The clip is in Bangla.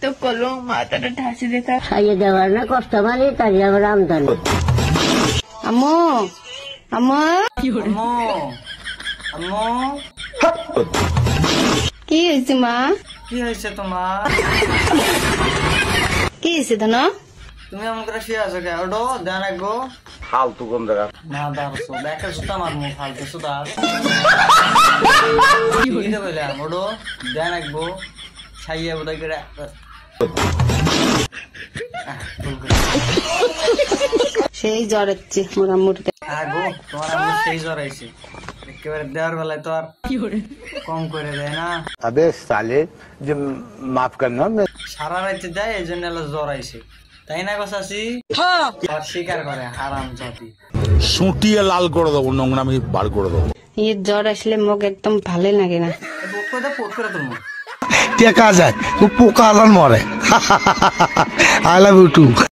তো কলো মাথাটা ঠাসি দেখা খাইয়ে দেওয়ার না কষ্ট মানে তাই আবার আমদানি। আম্মু আম্মু আম্মু আম্মু কি হয়েছে মা? কি হয়েছে তোমার? কি হয়েছে ধন? তুমি এমন করে শুয়ে আছো কে? ওঠো, দেন রাখবো। ফালতু কোন জায়গা না দাঁড়ছো, একটা জুতা মারমু, ফালতু সুদা। বললাম ওঠো, দেন রাখবো। ছাইয়া বোধহয় করে সেই জ্বর হচ্ছে মোর আম্মুর। গো, তোমার আম্মু সেই জ্বর আইছে। একেবারে দেওয়ার বেলায় তো আর কম করে দেয় না। আবে সালে যে মাফ করনা সারা রাইতে দেয়, এই জন্য জ্বর আইছে, তাই না গো চাচি? আর স্বীকার করে হারাম জাতি। সুটিয়ে লাল করে দেবো, নোংরামি বার করে দেবো। এই জ্বর আসলে মুখ একদম ভালো লাগে না। পোট করে তুলবো টেকা যায় পোকা আলান মরে। I love you two.